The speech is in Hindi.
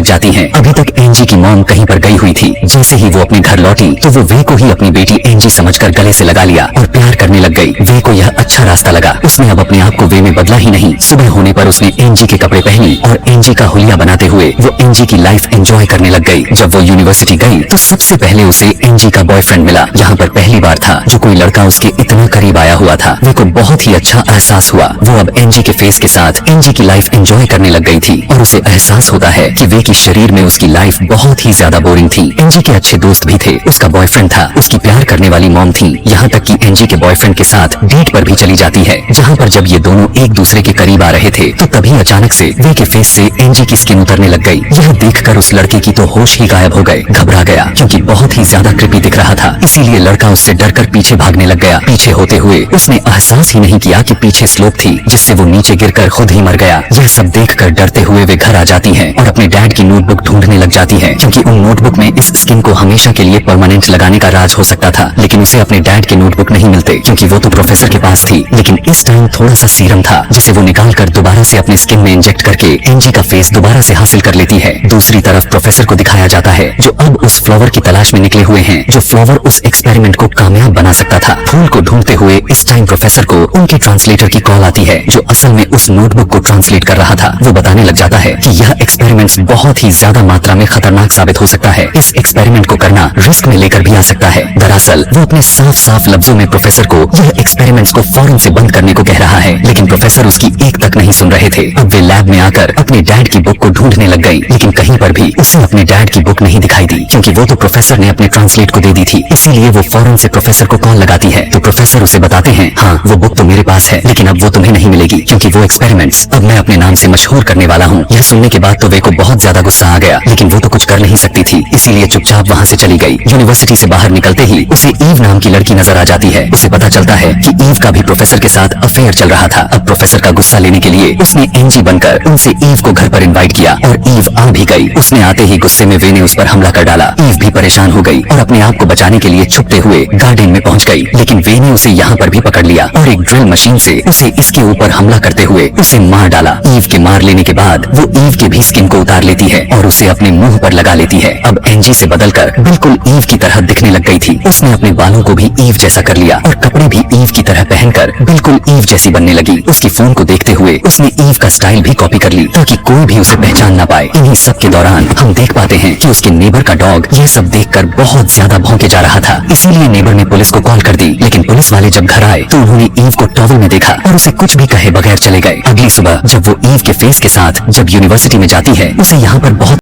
लग जाती हैं। अभी तक एंजी की मॉम कहीं पर गई हुई थी। जैसे ही वो अपने घर लौटी तो वो वे को ही अपनी बेटी एंजी समझकर गले से लगा लिया और प्यार करने लग गई। वे को यह अच्छा रास्ता लगा। उसने अब अपने आप को वे में बदला ही नहीं। सुबह होने पर उसने एंजी के कपड़े पहनी और एंजी का हुलिया बनाते हुए वो एंजी की लाइफ एंजॉय करने लग गई। जब वो यूनिवर्सिटी गई तो सबसे पहले उसे एंजी का बॉयफ्रेंड मिला। यहाँ पर पहली बार था जो कोई लड़का उसके इतना करीब आया हुआ था। वे को बहुत ही अच्छा एहसास हुआ। वो अब एंजी के फेस के साथ एंजी की लाइफ एंजॉय करने लग गई थी और उसे एहसास होता है कि वे की शरीर में उसकी लाइफ बहुत ही ज्यादा बोरिंग थी। एंजी के अच्छे दोस्त भी थे, उसका बॉयफ्रेंड था, उसकी प्यार करने वाली मॉम थी। यहाँ तक कि एंजी के बॉयफ्रेंड के साथ डेट पर भी चली जाती है। जहाँ पर जब ये दोनों एक दूसरे के करीब आ रहे थे तो तभी अचानक से वे के फेस से एंजी की स्किन उतरने लग गई। यह देखकर उस लड़के की तो होश ही गायब हो गए। घबरा गया क्योंकि बहुत ही ज्यादा क्रिपी दिख रहा था। इसीलिए लड़का उससे डरकर पीछे भागने लग गया। पीछे होते हुए उसने एहसास ही नहीं किया कि पीछे स्लोप थी जिससे वो नीचे गिरकर खुद ही मर गया। यह सब देखकर डरते हुए वे घर आ जाती हैं और अपने डैड की नोटबुक ढूंढने लग जाती है क्योंकि उन नोटबुक में इस स्किन को हमेशा के लिए परमानेंट लगाने का राज हो सकता था। लेकिन उसे अपने डैड के नोटबुक नहीं मिलते क्योंकि वो तो प्रोफेसर के पास थी। लेकिन इस टाइम थोड़ा सा सीरम था जिसे वो निकाल कर दोबारा से अपने स्किन में इंजेक्ट करके एंजी का फेस दोबारा से हासिल कर लेती है। दूसरी तरफ प्रोफेसर को दिखाया जाता है जो अब उस फ्लावर की तलाश में निकले हुए हैं जो फ्लावर उस एक्सपेरिमेंट को कामयाब बना सकता था। फूल को ढूंढते हुए इस टाइम प्रोफेसर को उनके ट्रांसलेटर की कॉल आती है जो असल में उस नोटबुक को ट्रांसलेट कर रहा था। वो बताने लग जाता है कि यह एक्सपेरिमेंट बहुत ही ज्यादा मात्रा में खतरनाक साबित हो सकता है। इस एक्सपेरिमेंट को करना रिस्क में लेकर भी आ सकता है। दरअसल वो अपने साफ साफ लफ्जों में प्रोफेसर को यह एक्सपेरिमेंट्स को फौरन से बंद करने को कह रहा है। लेकिन प्रोफेसर उसकी एक तक नहीं सुन रहे थे। अब वे लैब में आकर अपने डैड की बुक को ढूंढने लग गई लेकिन कहीं पर भी उसे अपने डैड की बुक नहीं दिखाई दी क्योंकि वो तो प्रोफेसर ने अपने ट्रांसलेट को दे दी थी। इसीलिए वो फौरन से प्रोफेसर को कॉल लगाती है तो प्रोफेसर उसे बताते हैं हाँ वो बुक तो मेरे पास है लेकिन अब वो तुम्हें नहीं मिलेगी क्योंकि वो एक्सपेरिमेंट्स अब मैं अपने नाम से मशहूर करने वाला हूँ। यह सुनने के बाद तो वे को बहुत ज्यादा गुस्सा आ गया लेकिन वो तो कुछ कर नहीं सकती थी इसीलिए चुपचाप वहाँ से चली गई। यूनिवर्सिटी से बाहर निकलते ही उसे ईव नाम की लड़की नजर आ जाती है। उसे पता चलता है कि ईव का भी प्रोफेसर के साथ अफेयर चल रहा था। अब प्रोफेसर का गुस्सा लेने के लिए उसने एंजी बनकर उनसे ईव को घर पर इनवाइट किया और ईव आ भी गई। उसने आते ही गुस्से में वे ने उस पर हमला कर डाला। ईव भी परेशान हो गई और अपने आप को बचाने के लिए छुपते हुए गार्डन में पहुंच गई लेकिन वे ने उसे यहाँ पर भी पकड़ लिया और एक ड्रिल मशीन से उसे इसके ऊपर हमला करते हुए उसे मार डाला। ईव के मार लेने के बाद वो ईव के भी स्किन को उतार लेती है और उसे अपने मुंह पर लगा लेती है। अब एंजी से बदलकर बिल्कुल ईव की तरह दिखने लग गई थी। उसने अपने बालों को भी ईव जैसा कर लिया और कपड़े भी ईव की तरह पहनकर बिल्कुल ईव जैसी बनने लगी। उसकी फोन को देखते हुए उसने ईव का स्टाइल भी कॉपी कर ली ताकि कोई भी उसे पहचान ना पाए। इन्हीं सब के दौरान हम देख पाते हैं कि उसके नेबर का डॉग यह सब देखकर बहुत ज्यादा भौंके जा रहा था। इसीलिए नेबर ने पुलिस को कॉल कर दी लेकिन पुलिस वाले जब घर आए तो उन्होंने ईव को टॉवल में देखा और उसे कुछ भी कहे बगैर चले गए। अगली सुबह जब वो ईव के फेस के साथ जब यूनिवर्सिटी में जाती है उसे यहाँ पर बहुत